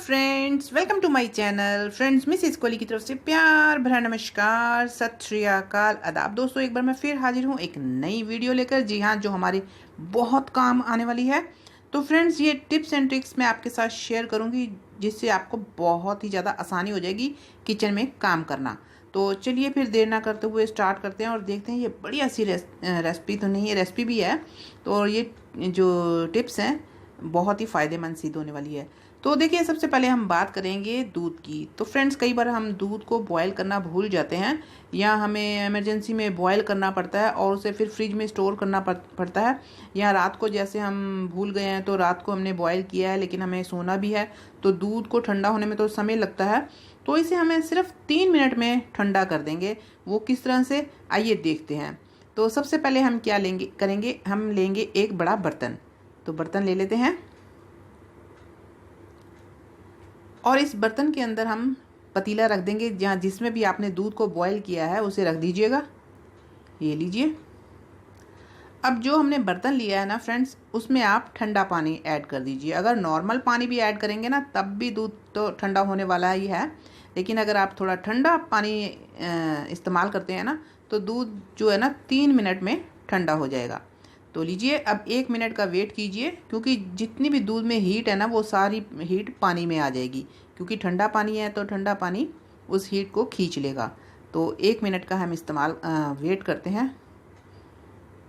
Friends, welcome to my channel. Friends, Mrs Kohli की तरफ से प्यार भरा नमस्कार, सत श्री अकाल, आदाब। दोस्तों, एक बार मैं फिर हाजिर हूँ एक नई वीडियो लेकर। जी हाँ, जो हमारे बहुत काम आने वाली है। तो फ्रेंड्स, ये टिप्स एंड ट्रिक्स मैं आपके साथ शेयर करूँगी जिससे आपको बहुत ही ज़्यादा आसानी हो जाएगी किचन में काम करना। तो चलिए फिर देर ना करते हुए स्टार्ट करते हैं और देखते हैं। ये बढ़िया सी रेसिपी तो नहीं है, रेसिपी भी है। तो ये जो टिप्स हैं बहुत ही फ़ायदेमंद सिद्ध होने वाली है। तो देखिए, सबसे पहले हम बात करेंगे दूध की। तो फ्रेंड्स, कई बार हम दूध को बॉयल करना भूल जाते हैं या हमें इमरजेंसी में बॉयल करना पड़ता है और उसे फिर फ्रिज में स्टोर करना पड़ता है। या रात को जैसे हम भूल गए हैं तो रात को हमने बॉयल किया है लेकिन हमें सोना भी है, तो दूध को ठंडा होने में तो समय लगता है। तो इसे हमें सिर्फ 3 मिनट में ठंडा कर देंगे। वो किस तरह से, आइए देखते हैं। तो सबसे पहले हम क्या करेंगे, हम लेंगे एक बड़ा बर्तन। तो बर्तन ले लेते हैं और इस बर्तन के अंदर हम पतीला रख देंगे। जहाँ जिसमें भी आपने दूध को बॉयल किया है उसे रख दीजिएगा। ये लीजिए। अब जो हमने बर्तन लिया है ना फ्रेंड्स, उसमें आप ठंडा पानी ऐड कर दीजिए। अगर नॉर्मल पानी भी ऐड करेंगे ना तब भी दूध तो ठंडा होने वाला ही है, लेकिन अगर आप थोड़ा ठंडा पानी इस्तेमाल करते हैं ना तो दूध जो है ना 3 मिनट में ठंडा हो जाएगा। तो लीजिए, अब 1 मिनट का वेट कीजिए, क्योंकि जितनी भी दूध में हीट है ना वो सारी हीट पानी में आ जाएगी, क्योंकि ठंडा पानी है तो ठंडा पानी उस हीट को खींच लेगा। तो 1 मिनट का हम वेट करते हैं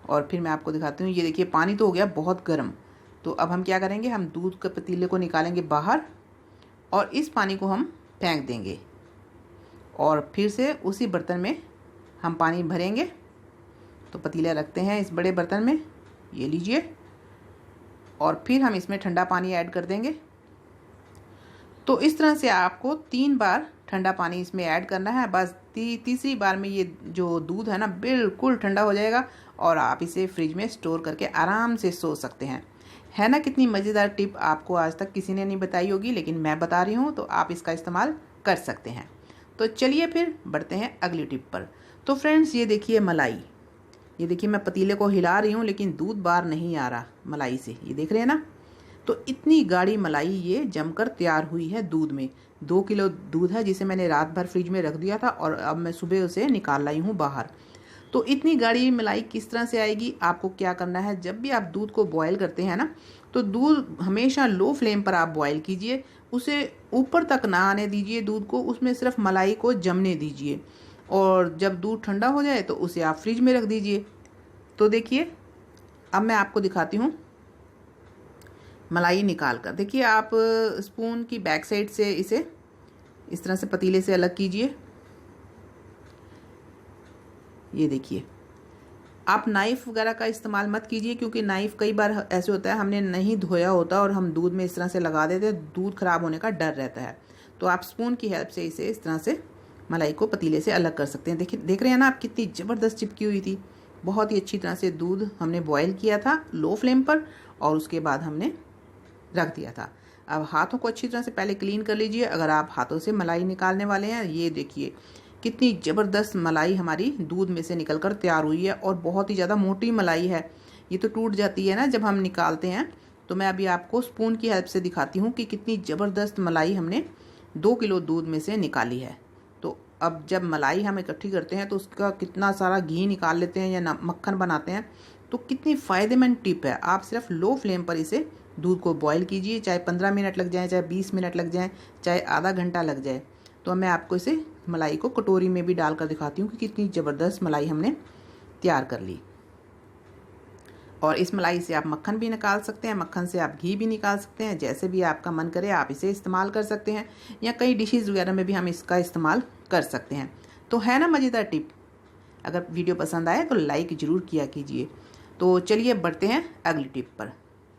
और फिर मैं आपको दिखाती हूँ। ये देखिए, पानी तो हो गया बहुत गर्म। तो अब हम क्या करेंगे, हम दूध के पतीले को निकालेंगे बाहर और इस पानी को हम फेंक देंगे और फिर से उसी बर्तन में हम पानी भरेंगे। तो पतीला रखते हैं इस बड़े बर्तन में, ये लीजिए, और फिर हम इसमें ठंडा पानी ऐड कर देंगे। तो इस तरह से आपको 3 बार ठंडा पानी इसमें ऐड करना है। बस तीसरी बार में ये जो दूध है ना बिल्कुल ठंडा हो जाएगा और आप इसे फ्रिज में स्टोर करके आराम से सो सकते हैं। है ना कितनी मज़ेदार टिप, आपको आज तक किसी ने नहीं बताई होगी लेकिन मैं बता रही हूँ, तो आप इसका इस्तेमाल कर सकते हैं। तो चलिए फिर बढ़ते हैं अगली टिप पर। तो फ्रेंड्स, ये देखिए मलाई। ये देखिए, मैं पतीले को हिला रही हूँ लेकिन दूध बाहर नहीं आ रहा मलाई से, ये देख रहे हैं ना। तो इतनी गाढ़ी मलाई ये जमकर तैयार हुई है दूध में। 2 किलो दूध है जिसे मैंने रात भर फ्रिज में रख दिया था और अब मैं सुबह उसे निकाल लाई हूँ बाहर। तो इतनी गाढ़ी मलाई किस तरह से आएगी, आपको क्या करना है, जब भी आप दूध को बॉयल करते हैं ना तो दूध हमेशा लो फ्लेम पर आप बॉयल कीजिए। उसे ऊपर तक ना आने दीजिए दूध को, उसमें सिर्फ मलाई को जमने दीजिए। और जब दूध ठंडा हो जाए तो उसे आप फ्रिज में रख दीजिए। तो देखिए, अब मैं आपको दिखाती हूँ मलाई निकाल कर। देखिए, आप स्पून की बैक साइड से इसे इस तरह से पतीले से अलग कीजिए। ये देखिए, आप नाइफ़ वगैरह का इस्तेमाल मत कीजिए, क्योंकि नाइफ़ कई बार ऐसे होता है हमने नहीं धोया होता और हम दूध में इस तरह से लगा देते हैं, दूध खराब होने का डर रहता है। तो आप स्पून की हेल्प से इसे इस तरह से मलाई को पतीले से अलग कर सकते हैं। देखिए, देख रहे हैं ना आप, कितनी ज़बरदस्त चिपकी हुई थी। बहुत ही अच्छी तरह से दूध हमने बॉयल किया था लो फ्लेम पर और उसके बाद हमने रख दिया था। अब हाथों को अच्छी तरह से पहले क्लीन कर लीजिए अगर आप हाथों से मलाई निकालने वाले हैं। ये देखिए, कितनी ज़बरदस्त मलाई हमारी दूध में से निकलकर तैयार हुई है और बहुत ही ज़्यादा मोटी मलाई है। ये तो टूट जाती है ना जब हम निकालते हैं। तो मैं अभी आपको स्पून की हेल्प से दिखाती हूँ कि कितनी ज़बरदस्त मलाई हमने 2 किलो दूध में से निकाली है। तो अब जब मलाई हम इकट्ठी करते हैं तो उसका कितना सारा घी निकाल लेते हैं या मक्खन बनाते हैं। तो कितनी फ़ायदेमंद टिप है। आप सिर्फ लो फ्लेम पर इसे दूध को बॉयल कीजिए, चाहे 15 मिनट लग जाए, चाहे 20 मिनट लग जाए, चाहे आधा घंटा लग जाए। तो मैं आपको इसे मलाई को कटोरी में भी डालकर दिखाती हूँ कि कितनी ज़बरदस्त मलाई हमने तैयार कर ली। और इस मलाई से आप मक्खन भी निकाल सकते हैं, मक्खन से आप घी भी निकाल सकते हैं, जैसे भी आपका मन करे आप इसे इस्तेमाल कर सकते हैं। या कई डिशेज़ वगैरह में भी हम इसका इस्तेमाल कर सकते हैं। तो है ना मज़ेदार टिप। अगर वीडियो पसंद आए तो लाइक ज़रूर किया कीजिए। तो चलिए बढ़ते हैं अगली टिप पर।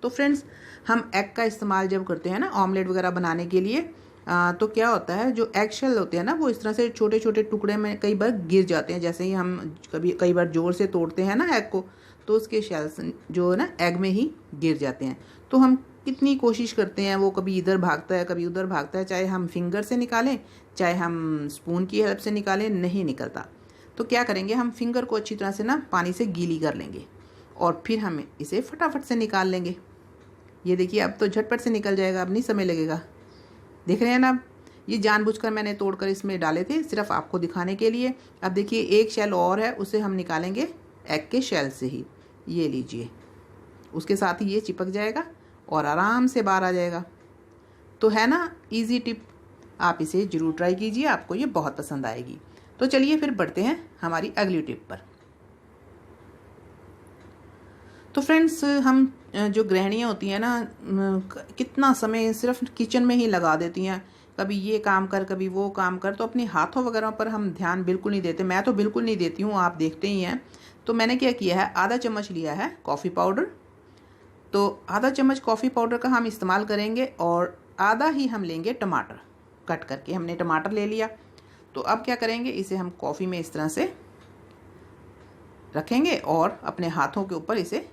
तो फ्रेंड्स, हम एग का इस्तेमाल जब करते हैं ना ऑमलेट वगैरह बनाने के लिए, तो क्या होता है, जो एग शेल होते हैं ना वो इस तरह से छोटे छोटे टुकड़े में कई बार गिर जाते हैं। जैसे ही हम कई बार ज़ोर से तोड़ते हैं ना एग को, तो उसके शेल्स जो है ना एग में ही गिर जाते हैं। तो हम कितनी कोशिश करते हैं, वो कभी इधर भागता है कभी उधर भागता है, चाहे हम फिंगर से निकालें चाहे हम स्पून की हेल्प से निकालें, नहीं निकलता। तो क्या करेंगे, हम फिंगर को अच्छी तरह से ना पानी से गीली कर लेंगे और फिर हम इसे फटाफट से निकाल लेंगे। ये देखिए, अब तो झटपट से निकल जाएगा, अब नहीं समय लगेगा। देख रहे हैं ना, ये जानबूझकर मैंने तोड़कर इसमें डाले थे, सिर्फ आपको दिखाने के लिए। अब देखिए एक शेल और है, उसे हम निकालेंगे एग के शेल से ही। ये लीजिए, उसके साथ ही ये चिपक जाएगा और आराम से बाहर आ जाएगा। तो है ना इजी टिप, आप इसे ज़रूर ट्राई कीजिए, आपको ये बहुत पसंद आएगी। तो चलिए फिर बढ़ते हैं हमारी अगली टिप पर। तो फ्रेंड्स, हम जो गृहिणियाँ होती हैं ना, कितना समय सिर्फ किचन में ही लगा देती हैं, कभी ये काम कर कभी वो काम कर, तो अपने हाथों वगैरह पर हम ध्यान बिल्कुल नहीं देते। मैं तो बिल्कुल नहीं देती हूँ, आप देखते ही हैं। तो मैंने क्या किया है, आधा चम्मच लिया है कॉफ़ी पाउडर। तो आधा चम्मच कॉफ़ी पाउडर का हम इस्तेमाल करेंगे और आधा ही हम लेंगे टमाटर, कट करके हमने टमाटर ले लिया। तो अब क्या करेंगे, इसे हम कॉफ़ी में इस तरह से रखेंगे और अपने हाथों के ऊपर इसे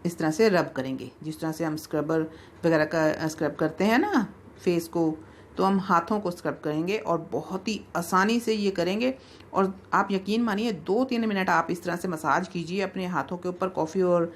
इस तरह से रब करेंगे, जिस तरह से हम स्क्रबर वगैरह का स्क्रब करते हैं ना फेस को, तो हम हाथों को स्क्रब करेंगे और बहुत ही आसानी से ये करेंगे। और आप यकीन मानिए 2-3 मिनट आप इस तरह से मसाज कीजिए अपने हाथों के ऊपर कॉफ़ी और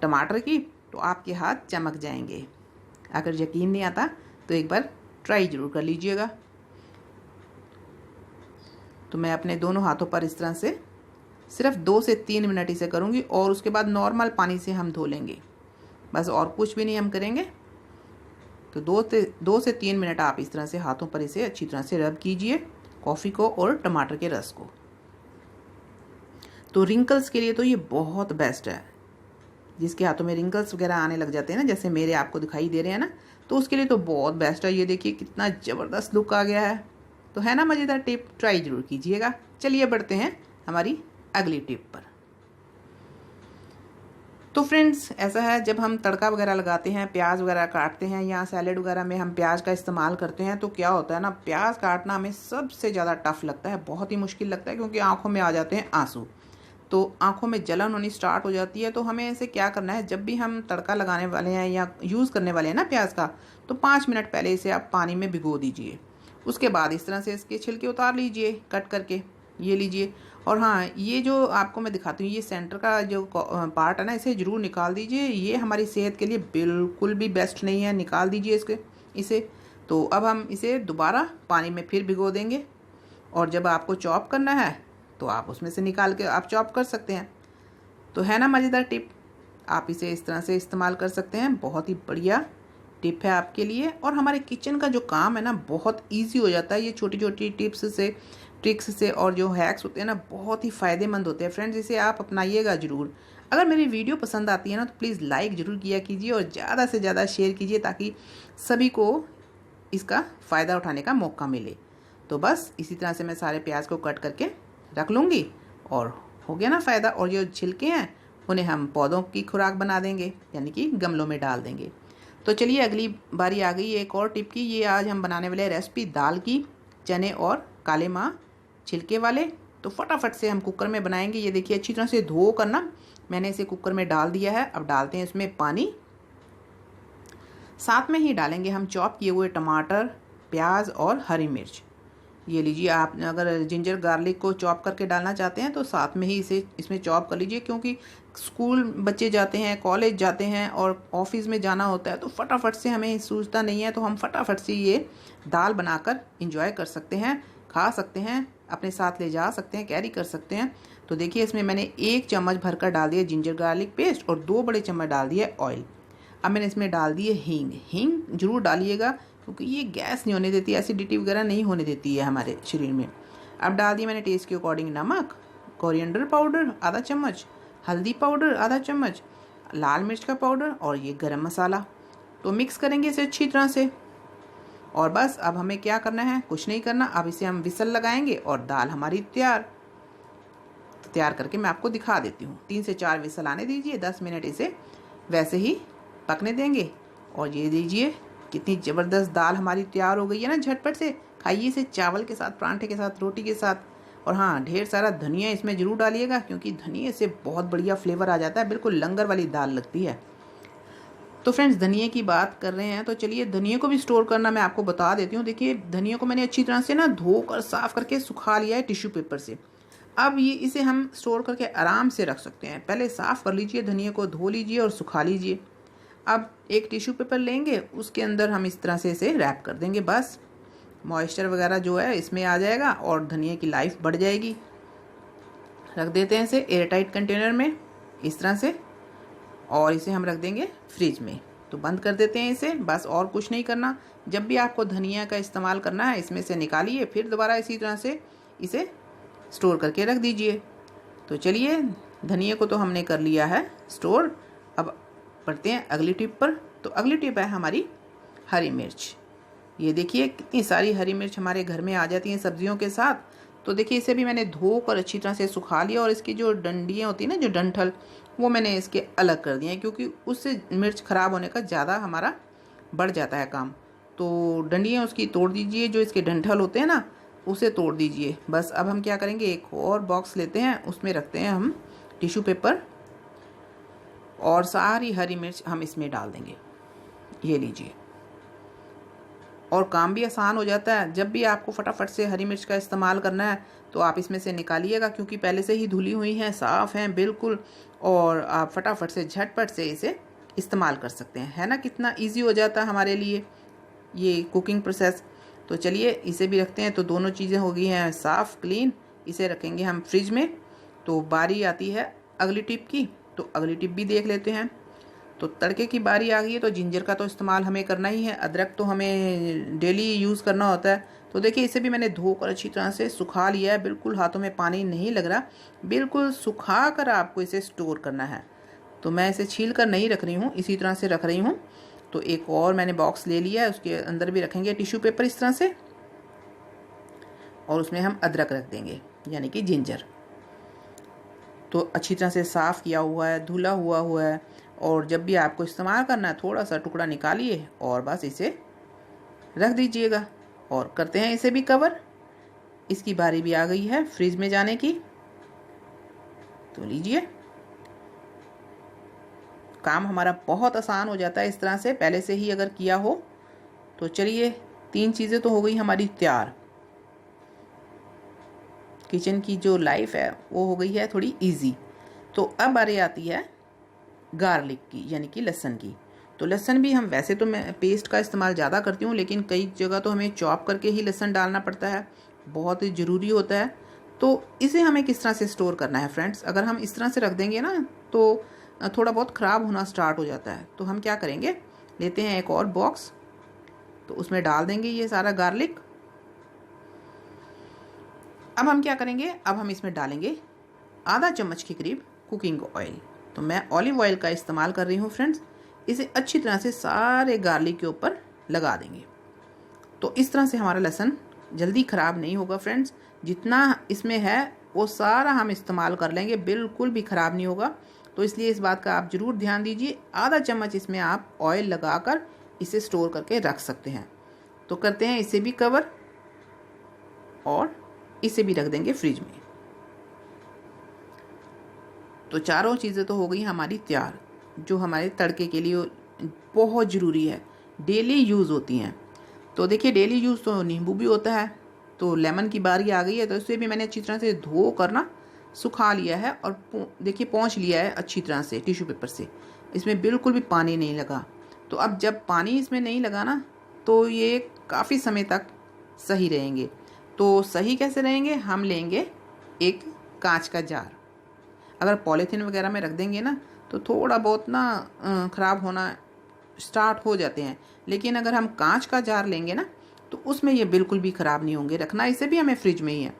टमाटर की, तो आपके हाथ चमक जाएंगे। अगर यकीन नहीं आता तो एक बार ट्राई ज़रूर कर लीजिएगा। तो मैं अपने दोनों हाथों पर इस तरह से सिर्फ 2 से 3 मिनट इसे करूँगी और उसके बाद नॉर्मल पानी से हम धो लेंगे, बस और कुछ भी नहीं हम करेंगे। तो 2 से 3 मिनट आप इस तरह से हाथों पर इसे अच्छी तरह से रब कीजिए, कॉफ़ी को और टमाटर के रस को। तो रिंकल्स के लिए तो ये बहुत बेस्ट है, जिसके हाथों में रिंकल्स वगैरह आने लग जाते हैं ना, जैसे मेरे आपको दिखाई दे रहे हैं ना, तो उसके लिए तो बहुत बेस्ट है। ये देखिए कितना ज़बरदस्त लुक आ गया है। तो है ना मज़ेदार टिप, ट्राई ज़रूर कीजिएगा। चलिए बढ़ते हैं हमारी अगली टिप पर। तो फ्रेंड्स, ऐसा है जब हम तड़का वगैरह लगाते हैं, प्याज वगैरह काटते हैं या सैलेड वगैरह में हम प्याज का इस्तेमाल करते हैं, तो क्या होता है ना, प्याज काटना हमें सबसे ज़्यादा टफ लगता है, बहुत ही मुश्किल लगता है, क्योंकि आंखों में आ जाते हैं आंसू, तो आंखों में जलन होनी स्टार्ट हो जाती है। तो हमें ऐसे क्या करना है, जब भी हम तड़का लगाने वाले हैं या यूज़ करने वाले हैं ना प्याज का, तो 5 मिनट पहले इसे आप पानी में भिगो दीजिए। उसके बाद इस तरह से इसके छिलके उतार लीजिए कट करके, ये लीजिए। और हाँ, ये जो आपको मैं दिखाती हूँ, ये सेंटर का जो पार्ट है ना, इसे ज़रूर निकाल दीजिए, ये हमारी सेहत के लिए बिल्कुल भी बेस्ट नहीं है, निकाल दीजिए इसे। तो अब हम इसे दोबारा पानी में फिर भिगो देंगे और जब आपको चॉप करना है तो आप उसमें से निकाल के आप चॉप कर सकते हैं। तो है ना मज़ेदार टिप, आप इसे इस तरह से इस्तेमाल कर सकते हैं, बहुत ही बढ़िया टिप है आपके लिए। और हमारे किचन का जो काम है ना, बहुत ईजी हो जाता है ये छोटी छोटी टिप्स से, ट्रिक्स से, और जो हैक्स होते हैं ना, बहुत ही फ़ायदेमंद होते हैं फ्रेंड्स। इसे आप अपनाइएगा ज़रूर। अगर मेरी वीडियो पसंद आती है ना, तो प्लीज़ लाइक ज़रूर किया कीजिए और ज़्यादा से ज़्यादा शेयर कीजिए, ताकि सभी को इसका फ़ायदा उठाने का मौका मिले। तो बस इसी तरह से मैं सारे प्याज को कट करके रख लूँगी और हो गया ना फ़ायदा। और जो छिलके हैं उन्हें हम पौधों की खुराक बना देंगे, यानी कि गमलों में डाल देंगे। तो चलिए अगली बारी आ गई एक और टिप की। ये आज हम बनाने वाले रेसिपी दाल की, चने और काले माँ छिलके वाले। तो फटाफट से हम कुकर में बनाएंगे। ये देखिए अच्छी तरह से धो कर ना मैंने इसे कुकर में डाल दिया है। अब डालते हैं इसमें पानी, साथ में ही डालेंगे हम चॉप किए हुए टमाटर, प्याज और हरी मिर्च। ये लीजिए, आप अगर जिंजर गार्लिक को चॉप करके डालना चाहते हैं तो साथ में ही इसे इसमें चॉप कर लीजिए, क्योंकि स्कूल बच्चे जाते हैं, कॉलेज जाते हैं और ऑफिस में जाना होता है, तो फटाफट से हमें सूझता नहीं है, तो हम फटाफट से ये दाल बनाकर इंजॉय कर सकते हैं, खा सकते हैं, अपने साथ ले जा सकते हैं, कैरी कर सकते हैं। तो देखिए इसमें मैंने 1 चम्मच भरकर डाल दिया जिंजर गार्लिक पेस्ट और 2 बड़े चम्मच डाल दिए ऑयल। अब मैंने इसमें डाल दिए हींग। हींग जरूर डालिएगा, क्योंकि ये गैस नहीं होने देती, एसिडिटी वगैरह नहीं होने देती है हमारे शरीर में। अब डाल दिया मैंने टेस्ट के अकॉर्डिंग नमक, कोरिएंडर पाउडर आधा चम्मच, हल्दी पाउडर आधा चम्मच, लाल मिर्च का पाउडर और ये गरम मसाला। तो मिक्स करेंगे इसे अच्छी तरह से। और बस अब हमें क्या करना है, कुछ नहीं करना। अब इसे हम विसल लगाएंगे और दाल हमारी तैयार। तो तैयार करके मैं आपको दिखा देती हूँ। 3 से 4 विसल आने दीजिए, 10 मिनट इसे वैसे ही पकने देंगे। और ये दीजिए कितनी ज़बरदस्त दाल हमारी तैयार हो गई है ना। झटपट से खाइए इसे चावल के साथ, परांठे के साथ, रोटी के साथ। और हाँ, ढेर सारा धनिया इसमें ज़रूर डालिएगा, क्योंकि धनिया से बहुत बढ़िया फ्लेवर आ जाता है, बिल्कुल लंगर वाली दाल लगती है। तो फ्रेंड्स, धनिया की बात कर रहे हैं तो चलिए धनिया को भी स्टोर करना मैं आपको बता देती हूँ। देखिए धनिया को मैंने अच्छी तरह से ना धोकर साफ़ करके सुखा लिया है टिश्यू पेपर से। अब ये इसे हम स्टोर करके आराम से रख सकते हैं। पहले साफ़ कर लीजिए, धनिया को धो लीजिए और सुखा लीजिए। अब एक टिश्यू पेपर लेंगे, उसके अंदर हम इस तरह से इसे रैप कर देंगे। बस मॉइस्चर वगैरह जो है इसमें आ जाएगा और धनिया की लाइफ बढ़ जाएगी। रख देते हैं इसे एयरटाइट कंटेनर में इस तरह से, और इसे हम रख देंगे फ्रिज में। तो बंद कर देते हैं इसे, बस और कुछ नहीं करना। जब भी आपको धनिया का इस्तेमाल करना है इसमें से निकालिए, फिर दोबारा इसी तरह से इसे स्टोर करके रख दीजिए। तो चलिए, धनिया को तो हमने कर लिया है स्टोर। अब बढ़ते हैं अगली टिप पर। तो अगली टिप है हमारी हरी मिर्च। ये देखिए कितनी सारी हरी मिर्च हमारे घर में आ जाती हैं सब्जियों के साथ। तो देखिए इसे भी मैंने धोकर अच्छी तरह से सुखा लिया, और इसकी जो डंडियाँ होती हैं ना, जो डंठल, वो मैंने इसके अलग कर दिए हैं, क्योंकि उससे मिर्च ख़राब होने का ज़्यादा हमारा बढ़ जाता है काम। तो डंडियाँ उसकी तोड़ दीजिए, जो इसके डंठल होते हैं ना उसे तोड़ दीजिए। बस अब हम क्या करेंगे, एक और बॉक्स लेते हैं, उसमें रखते हैं हम टिश्यू पेपर, और सारी हरी मिर्च हम इसमें डाल देंगे। ये लीजिए, और काम भी आसान हो जाता है। जब भी आपको फटाफट से हरी मिर्च का इस्तेमाल करना है तो आप इसमें से निकालिएगा, क्योंकि पहले से ही धुली हुई हैं, साफ़ हैं बिल्कुल, और आप फटाफट से झटपट से इसे इस्तेमाल कर सकते हैं। है ना, कितना इजी हो जाता है हमारे लिए ये कुकिंग प्रोसेस। तो चलिए इसे भी रखते हैं। तो दोनों चीज़ें हो गई हैं साफ़ क्लीन। इसे रखेंगे हम फ्रिज में। तो बारी आती है अगली टिप की। तो अगली टिप भी देख लेते हैं। तो तड़के की बारी आ गई है। तो जिंजर का तो इस्तेमाल हमें करना ही है, अदरक तो हमें डेली यूज़ करना होता है। तो देखिए इसे भी मैंने धोकर अच्छी तरह से सुखा लिया है, बिल्कुल हाथों में पानी नहीं लग रहा, बिल्कुल सुखा कर आपको इसे स्टोर करना है। तो मैं इसे छील कर नहीं रख रही हूँ, इसी तरह से रख रही हूँ। तो एक और मैंने बॉक्स ले लिया है, उसके अंदर भी रखेंगे टिश्यू पेपर इस तरह से, और उसमें हम अदरक रख देंगे, यानी कि जिंजर। तो अच्छी तरह से साफ़ किया हुआ है, धुला हुआ है। और जब भी आपको इस्तेमाल करना है थोड़ा सा टुकड़ा निकालिए और बस इसे रख दीजिएगा, और करते हैं इसे भी कवर। इसकी बारी भी आ गई है फ्रिज में जाने की। तो लीजिए, काम हमारा बहुत आसान हो जाता है इस तरह से, पहले से ही अगर किया हो। तो चलिए, 3 चीज़ें तो हो गई हमारी तैयार। किचन की जो लाइफ है वो हो गई है थोड़ी इजी। तो अब बारी आती है गार्लिक की, यानी कि लहसुन की। तो लहसुन भी हम, वैसे तो मैं पेस्ट का इस्तेमाल ज़्यादा करती हूँ, लेकिन कई जगह तो हमें चॉप करके ही लहसुन डालना पड़ता है, बहुत ही ज़रूरी होता है। तो इसे हमें किस तरह से स्टोर करना है फ्रेंड्स, अगर हम इस तरह से रख देंगे ना तो थोड़ा बहुत ख़राब होना स्टार्ट हो जाता है। तो हम क्या करेंगे, लेते हैं एक और बॉक्स, तो उसमें डाल देंगे ये सारा गार्लिक। अब हम क्या करेंगे, अब हम इसमें डालेंगे आधा चम्मच के करीब कुकिंग ऑयल। तो मैं ऑलिव ऑयल का इस्तेमाल कर रही हूँ फ्रेंड्स। इसे अच्छी तरह से सारे गार्लिक के ऊपर लगा देंगे। तो इस तरह से हमारा लहसुन जल्दी ख़राब नहीं होगा फ्रेंड्स। जितना इसमें है वो सारा हम इस्तेमाल कर लेंगे, बिल्कुल भी ख़राब नहीं होगा। तो इसलिए इस बात का आप ज़रूर ध्यान दीजिए। आधा चम्मच इसमें आप ऑयल लगाकर इसे स्टोर करके रख सकते हैं। तो करते हैं इसे भी कवर, और इसे भी रख देंगे फ्रिज में। तो चारों चीज़ें तो हो गई हमारी तैयार, जो हमारे तड़के के लिए बहुत ज़रूरी है, डेली यूज़ होती हैं। तो देखिए डेली यूज़ तो नींबू भी होता है। तो लेमन की बारी आ गई है। तो इसे भी मैंने अच्छी तरह से धो कर ना सुखा लिया है, और देखिए पोंछ लिया है अच्छी तरह से टिश्यू पेपर से। इसमें बिल्कुल भी पानी नहीं लगा। तो अब जब पानी इसमें नहीं लगा ना, तो ये काफ़ी समय तक सही रहेंगे। तो सही कैसे रहेंगे, हम लेंगे एक कांच का जार। अगर पॉलीथीन वगैरह में रख देंगे ना तो थोड़ा बहुत ना ख़राब होना स्टार्ट हो जाते हैं, लेकिन अगर हम कांच का जार लेंगे ना तो उसमें ये बिल्कुल भी ख़राब नहीं होंगे। रखना इसे भी हमें फ्रिज में ही है।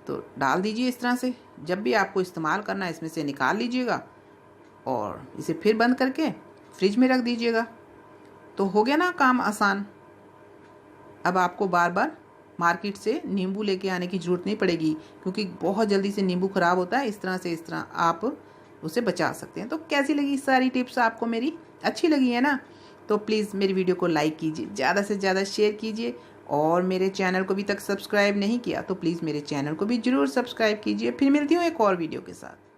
तो डाल दीजिए इस तरह से। जब भी आपको इस्तेमाल करना है इसमें से निकाल लीजिएगा, और इसे फिर बंद करके फ्रिज में रख दीजिएगा। तो हो गया ना काम आसान। अब आपको बार बार मार्केट से नींबू लेके आने की ज़रूरत नहीं पड़ेगी, क्योंकि बहुत जल्दी से नींबू ख़राब होता है। इस तरह आप उसे बचा सकते हैं। तो कैसी लगी सारी टिप्स आपको मेरी, अच्छी लगी है ना? तो प्लीज़ मेरी वीडियो को लाइक कीजिए, ज़्यादा से ज़्यादा शेयर कीजिए, और मेरे चैनल को अभी तक सब्सक्राइब नहीं किया तो प्लीज़ मेरे चैनल को भी ज़रूर सब्सक्राइब कीजिए। फिर मिलती हूँ एक और वीडियो के साथ।